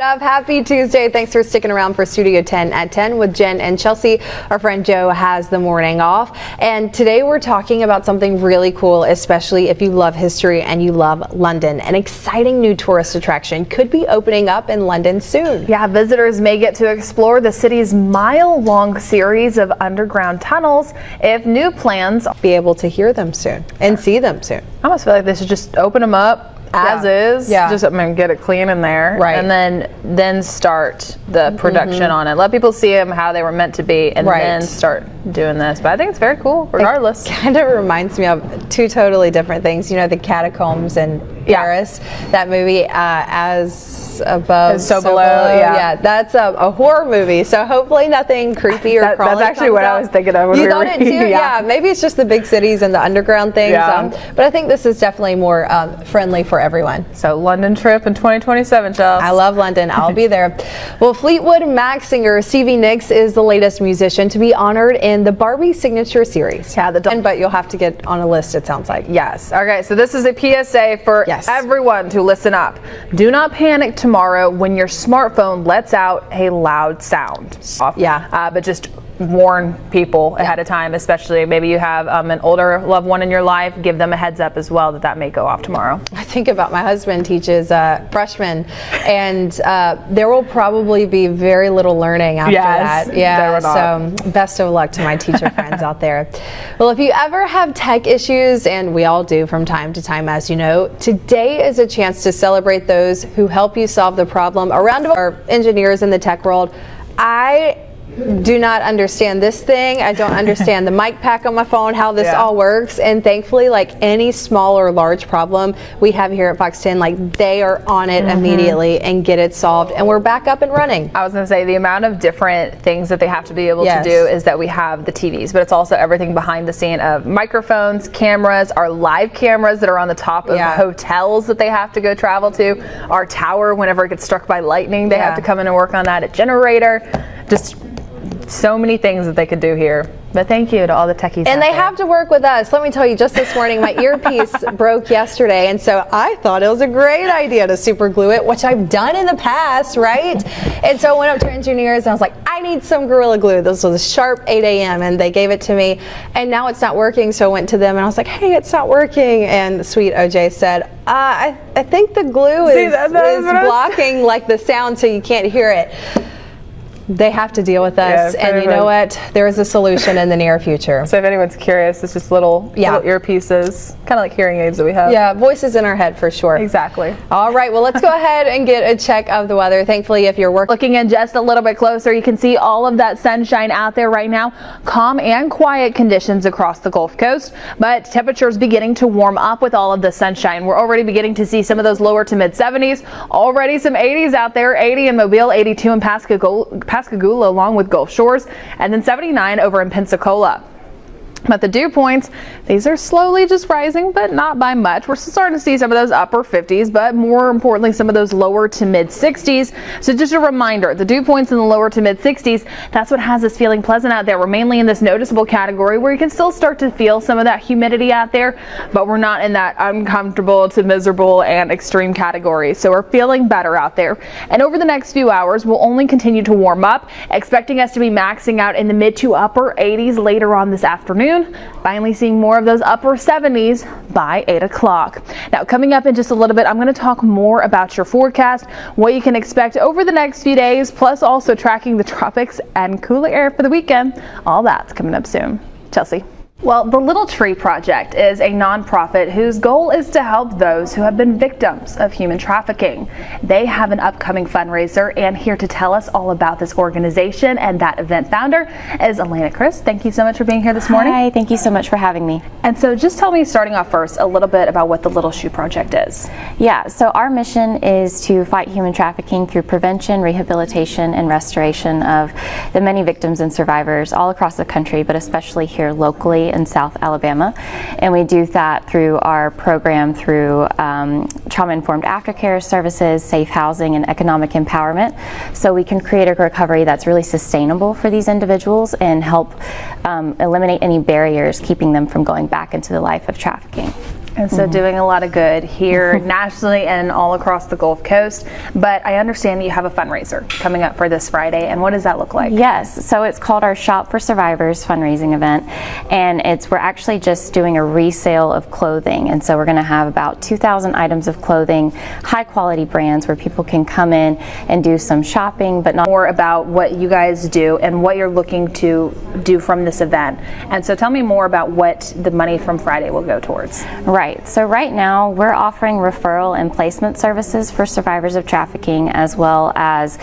Happy Tuesday. Thanks for sticking around for Studio 10 at 10 with Jen and Chelsea. Our friend Joe has the morning off. And today we're talking about something really cool, especially if you love history and you love London. An exciting new tourist attraction could be opening up in London soon. Yeah, visitors may get to explore the city's mile-long series of underground tunnels if new plans be able to hear them soon and see them soon. I almost feel like they should just open them up as is, just get it clean in there, right? And then start the production on it. Let people see them how they were meant to be, and then start doing this. But I think it's very cool, regardless. It kind of reminds me of two totally different things. You know, the Catacombs in Paris, that movie, As Above, So Below. Yeah, that's a horror movie. So hopefully nothing creepy or crawly. That's actually what I was thinking of. You thought it too? Yeah, maybe it's just the big cities and the underground things. But I think this is definitely more friendly for everyone. So London trip in 2027, Chelsea. I love London. I'll be there. Well, Fleetwood Mac singer Stevie Nicks is the latest musician to be honored in the Barbie Signature Series. Yeah, but you'll have to get on a list, it sounds like. Yes. Okay, so this is a PSA for everyone to listen up. Do not panic tomorrow when your smartphone lets out a loud sound. But just warn people ahead of time, especially maybe you have an older loved one in your life. Give them a heads up as well that may go off tomorrow. I think about my husband teaches freshmen, and there will probably be very little learning after that. Yeah, so best of luck to my teacher friends out there. Well, if you ever have tech issues, and we all do from time to time, as you know, today is a chance to celebrate those who help you solve the problem. A round of our engineers in the tech world. I do not understand this thing. I don't understand the mic pack on my phone, how this all works. And thankfully, like any small or large problem we have here at Fox 10, like they are on it immediately and get it solved. And we're back up and running. I was going to say the amount of different things that they have to be able to do is that we have the TVs, but it's also everything behind the scene of microphones, cameras, our live cameras that are on the top of hotels that they have to go travel to, our tower whenever it gets struck by lightning, they have to come in and work on that, a generator, just so many things that they could do here. But thank you to all the techies. And they have to work with us. Let me tell you, just this morning, my earpiece broke yesterday. And so I thought it was a great idea to super glue it, which I've done in the past, right? And so I went up to engineers and I was like, I need some Gorilla Glue. This was a sharp 8 a.m. and they gave it to me. And now it's not working. So I went to them and I was like, hey, it's not working. And sweet OJ said, I think the glue is blocking like the sound so you can't hear it. They have to deal with us, and you know what? There is a solution in the near future. So if anyone's curious, it's just little earpieces, kind of like hearing aids that we have. Yeah, voices in our head for sure. Exactly. All right, well, let's go ahead and get a check of the weather. Thankfully, if you're looking in just a little bit closer, you can see all of that sunshine out there right now. Calm and quiet conditions across the Gulf Coast, but temperatures beginning to warm up with all of the sunshine. We're already beginning to see some of those lower to mid 70s. Already some 80s out there, 80 in Mobile, 82 in Pascagoula along with Gulf Shores, and then 79 over in Pensacola. But the dew points, these are slowly just rising, but not by much. We're starting to see some of those upper 50s, but more importantly, some of those lower to mid 60s. So just a reminder, the dew points in the lower to mid 60s, that's what has us feeling pleasant out there. We're mainly in this noticeable category where you can still start to feel some of that humidity out there, but we're not in that uncomfortable to miserable and extreme category. So we're feeling better out there. And over the next few hours, we'll only continue to warm up, expecting us to be maxing out in the mid to upper 80s later on this afternoon. Finally seeing more of those upper 70s by 8 o'clock. Now coming up in just a little bit, I'm going to talk more about your forecast, what you can expect over the next few days, plus also tracking the tropics and cooler air for the weekend. All that's coming up soon. Chelsea. Well, the Little Tree Project is a nonprofit whose goal is to help those who have been victims of human trafficking. They have an upcoming fundraiser, and here to tell us all about this organization and that event founder is Elena Chris. Thank you so much for being here this morning. Hi, thank you so much for having me. And so just tell me, starting off first, a little bit about what the Little Shoe Project is. Yeah, so our mission is to fight human trafficking through prevention, rehabilitation, and restoration of the many victims and survivors all across the country, but especially here locally in South Alabama. And we do that through our program through trauma-informed aftercare services, safe housing, and economic empowerment, so we can create a recovery that's really sustainable for these individuals and help eliminate any barriers keeping them from going back into the life of trafficking. And so doing a lot of good here nationally and all across the Gulf Coast. But I understand that you have a fundraiser coming up for this Friday. And what does that look like? Yes, so it's called our Shop for Survivors fundraising event. And we're actually just doing a resale of clothing. And so we're going to have about 2,000 items of clothing, high quality brands where people can come in and do some shopping, but not more about what you guys do and what you're looking to do from this event. And so tell me more about what the money from Friday will go towards. Right. So right now we're offering referral and placement services for survivors of trafficking, as well as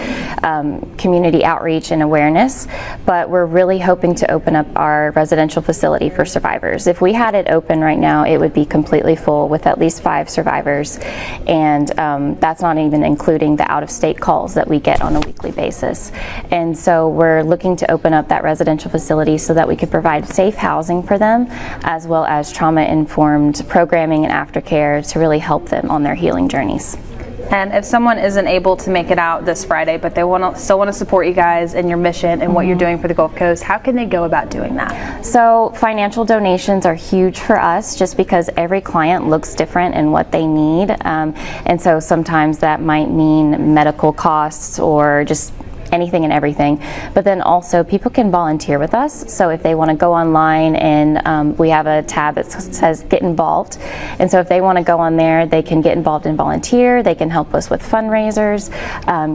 community outreach and awareness. But we're really hoping to open up our residential facility for survivors. If we had it open right now, it would be completely full with at least 5 survivors. And that's not even including the out-of-state calls that we get on a weekly basis. And so we're looking to open up that residential facility so that we could provide safe housing for them, as well as trauma-informed programming and aftercare to really help them on their healing journeys. And if someone isn't able to make it out this Friday, but they still want to support you guys and your mission and what you're doing for the Gulf Coast, how can they go about doing that? So financial donations are huge for us, just because every client looks different in what they need. And so sometimes that might mean medical costs or just anything and everything, but then also people can volunteer with us. So if they want to go online, and we have a tab that says get involved, and so if they want to go on there, they can get involved and volunteer. They can help us with fundraisers.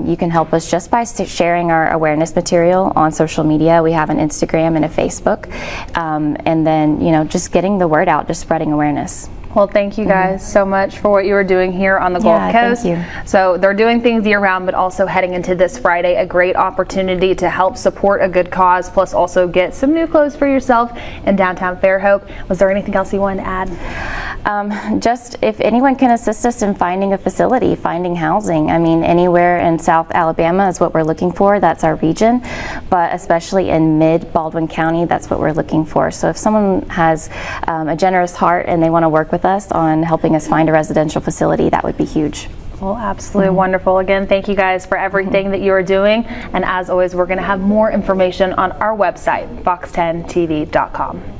You can help us just by sharing our awareness material on social media. We have an Instagram and a Facebook, and then just getting the word out, just spreading awareness. Well, thank you guys so much for what you are doing here on the Gulf Coast. Thank you. So they're doing things year round, but also heading into this Friday, a great opportunity to help support a good cause, plus also get some new clothes for yourself in downtown Fairhope. Was there anything else you wanted to add? Just if anyone can assist us in finding a facility, finding housing. I mean, anywhere in South Alabama is what we're looking for. That's our region, but especially in mid Baldwin County, that's what we're looking for. So if someone has a generous heart and they want to work with us on helping us find a residential facility, that would be huge. Well, absolutely wonderful. Again, thank you guys for everything that you are doing. And as always, we're going to have more information on our website, fox10tv.com.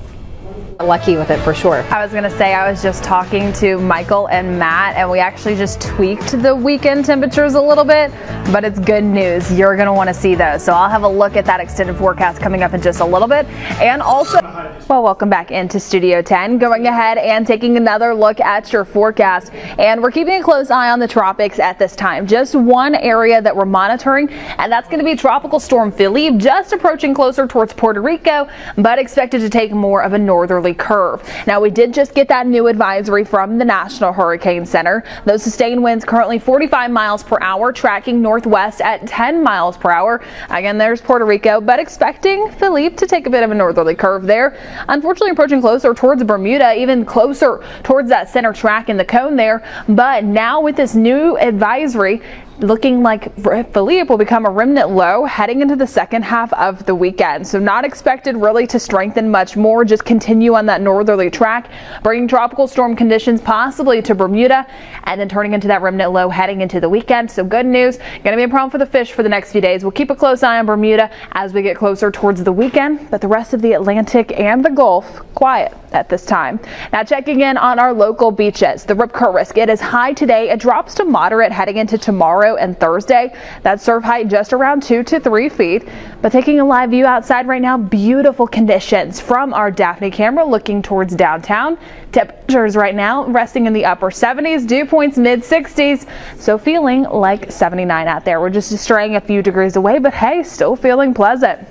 Lucky with it for sure. I was going to say, I was just talking to Michael and Matt, and we actually just tweaked the weekend temperatures a little bit, but it's good news. You're going to want to see those. So I'll have a look at that extended forecast coming up in just a little bit. And also, well, welcome back into Studio 10, going ahead and taking another look at your forecast. And we're keeping a close eye on the tropics at this time. Just one area that we're monitoring, and that's going to be Tropical Storm Philippe, just approaching closer towards Puerto Rico, but expected to take more of a northerly curve. Now, we did just get that new advisory from the National Hurricane Center. Those sustained winds currently 45 miles per hour, tracking northwest at 10 miles per hour. Again, there's Puerto Rico, but expecting Philippe to take a bit of a northerly curve there. Unfortunately, approaching closer towards Bermuda, even closer towards that center track in the cone there. But now with this new advisory, looking like Philippe will become a remnant low heading into the second half of the weekend. So not expected really to strengthen much more, just continue on that northerly track, bringing tropical storm conditions possibly to Bermuda, and then turning into that remnant low heading into the weekend. So good news, going to be a problem for the fish for the next few days. We'll keep a close eye on Bermuda as we get closer towards the weekend, but the rest of the Atlantic and the Gulf, quiet at this time. Now checking in on our local beaches, the Rip Curl risk, it is high today. It drops to moderate heading into tomorrow and Thursday. That surf height just around 2 to 3 feet. But taking a live view outside right now, beautiful conditions from our Daphne camera looking towards downtown. Temperatures right now resting in the upper 70s, dew points mid 60s. So feeling like 79 out there. We're just straying a few degrees away, but hey, still feeling pleasant.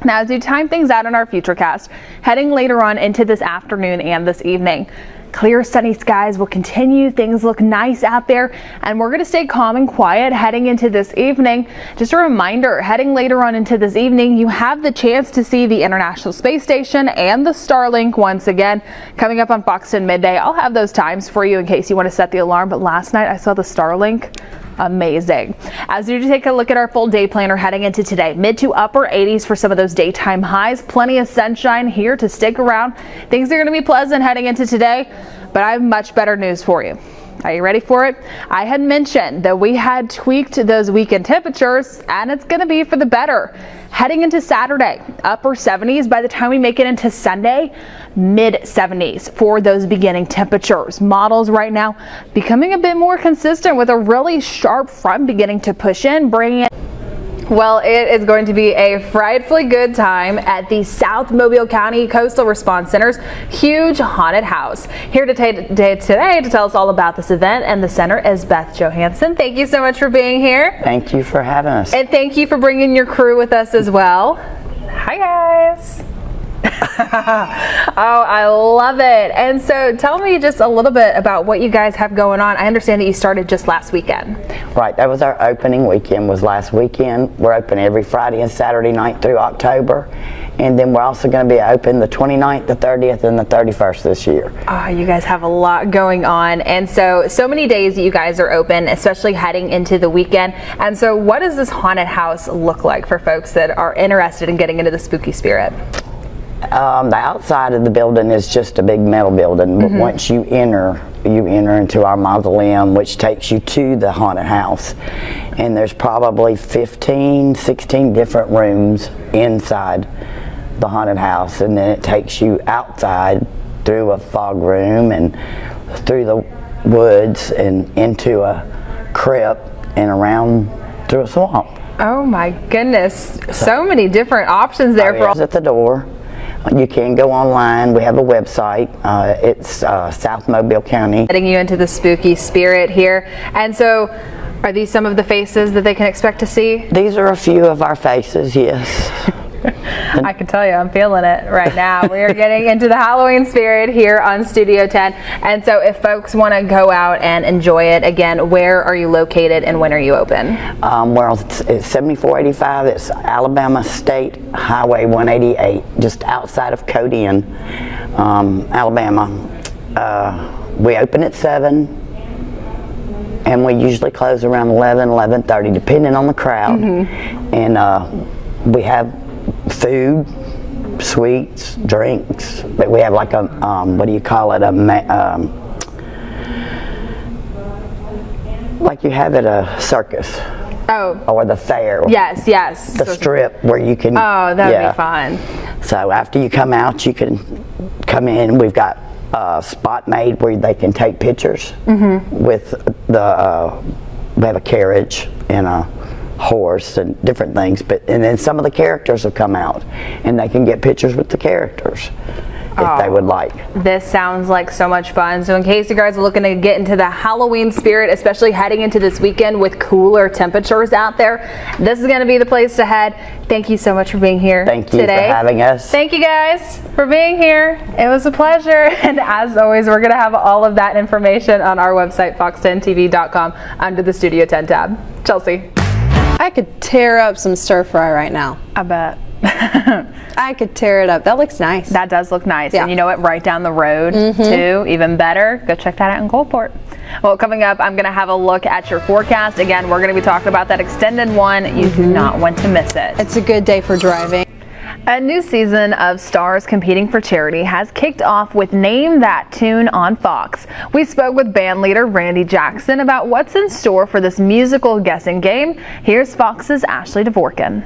Now, as you time things out on our Futurecast, heading later on into this afternoon and this evening, clear sunny skies will continue. Things look nice out there, and we're going to stay calm and quiet heading into this evening. Just a reminder, heading later on into this evening, you have the chance to see the International Space Station and the Starlink once again coming up on Fox 10 midday. I'll have those times for you in case you want to set the alarm, but last night I saw the Starlink. Amazing. As you take a look at our full day planner heading into today, mid to upper 80s for some of those daytime highs. Plenty of sunshine here to stick around. Things are going to be pleasant heading into today, but I have much better news for you. Are you ready for it? I had mentioned that we had tweaked those weekend temperatures, and it's going to be for the better. Heading into Saturday, upper 70s. By the time we make it into Sunday, mid 70s for those beginning temperatures. Models right now becoming a bit more consistent with a really sharp front beginning to push in, bringing it. Well, it is going to be a frightfully good time at the South Mobile County Coastal Response Center's huge haunted house. Here today to tell us all about this event and the center is Beth Johansson. Thank you so much for being here. Thank you for having us. And thank you for bringing your crew with us as well. Hi, guys. Oh, I love it. And so tell me just a little bit about what you guys have going on. I understand that you started just last weekend. Right, that was our opening weekend, was last weekend. We're open every Friday and Saturday night through October. And then we're also going to be open the 29th, the 30th, and the 31st this year. Oh, you guys have a lot going on. And so many days that you guys are open, especially heading into the weekend. And so what does this haunted house look like for folks that are interested in getting into the spooky spirit? The outside of the building is just a big metal building, but once you enter into our mausoleum, which takes you to the haunted house. And there's probably 15, 16 different rooms inside the haunted house, and then it takes you outside through a fog room and through the woods and into a crypt and around through a swamp. Oh my goodness, so many different options there for all. At the door. You can go online. We have a website. It's South Mobile County. Getting you into the spooky spirit here. And so, are these some of the faces that they can expect to see? These are a few of our faces, yes. I can tell you, I'm feeling it right now. We are getting into the Halloween spirit here on Studio 10. And so if folks want to go out and enjoy it, again, where are you located and when are you open? Well, it's 7485. It's Alabama State Highway 188, just outside of Codian, Alabama. We open at 7. And we usually close around 11, 11:30, depending on the crowd. And we have food, sweets, drinks, but we have like a what do you call it, like you have at a circus. Oh, or the fair. Yes, yes. The strip where you can. Oh, that would be fun. So after you come out, you can come in. We've got a spot made where they can take pictures with the. We have a carriage and a horse and different things, and then some of the characters have come out and they can get pictures with the characters if they would like. This sounds like so much fun. So in case you guys are looking to get into the Halloween spirit, especially heading into this weekend with cooler temperatures out there, this is going to be the place to head. Thank you so much for being here today. Thank you for having us. Thank you guys for being here. It was a pleasure. And as always, we're going to have all of that information on our website, fox10tv.com, under the Studio 10 tab. Chelsea. I could tear up some stir fry right now. I bet. I could tear it up. That looks nice. That does look nice. Yeah. And you know what? Right down the road, too. Even better. Go check that out in Gulfport. Well, coming up, I'm going to have a look at your forecast. Again, we're going to be talking about that extended one. You do not want to miss it. It's a good day for driving. A new season of stars competing for charity has kicked off with Name That Tune on Fox. We spoke with band leader Randy Jackson about what's in store for this musical guessing game. Here's Fox's Ashley Dvorkin.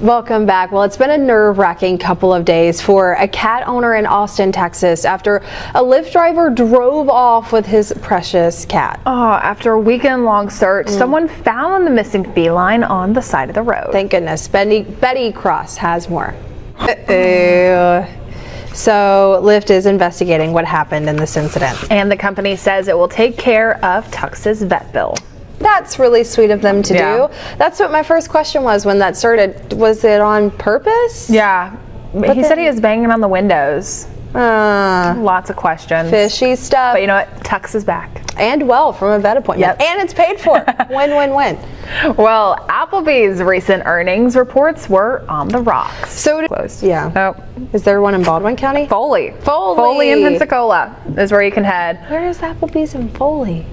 Welcome back. Well, it's been a nerve-wracking couple of days for a cat owner in Austin, Texas, after a Lyft driver drove off with his precious cat. Oh, after a weekend-long search, someone found the missing feline on the side of the road. Thank goodness. Betty Cross has more. Uh-oh. So Lyft is investigating what happened in this incident. And the company says it will take care of Tux's vet bill. That's really sweet of them to do. That's what my first question was when that started. Was it on purpose? Yeah. He said he was banging on the windows. Lots of questions. Fishy stuff. But you know what? Tux is back. And well, from a vet appointment. Yep. And it's paid for. Win, win, win. Well, Applebee's recent earnings reports were on the rocks. So close. Yeah. Oh. Is there one in Baldwin County? Foley. Foley in Pensacola is where you can head. Where is Applebee's in Foley?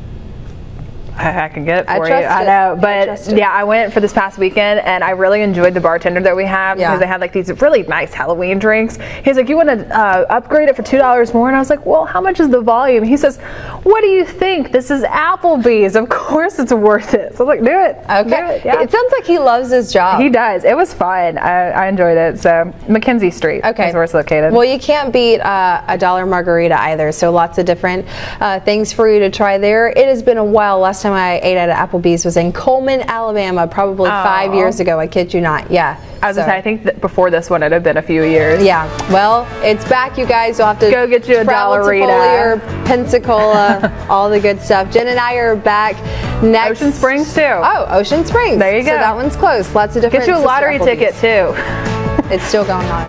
I can get it for you. trust I it. know, I but trust it. yeah, I went for this past weekend and I really enjoyed the bartender that we have Yeah. because they had like these really nice Halloween drinks. He's like, you want to upgrade it for $2 more? And I was like, well, how much is the volume? He says, what do you think? This is Applebee's. Of course it's worth it. So I was like, do it. Okay. Do it. Yeah. It sounds like he loves his job. He does. It was fun. I enjoyed it. So Mackenzie Street is where it's located. Well, you can't beat a dollar margarita either. So lots of different things for you to try there. It has been a while. Last time I ate at Applebee's was in Coleman, Alabama, probably 5 years ago. I kid you not. Yeah. I was gonna say, I think that before this one, it had been a few years. Yeah. Well, it's back, you guys. You'll have to Go get you a travel to Dollarita. Collier, Pensacola, all the good stuff. Jen and I are back next. Ocean Springs too. Oh, Ocean Springs. There you go. So that one's close. Lots of different. Get you a sister lottery Applebee's. ticket too. It's still going on.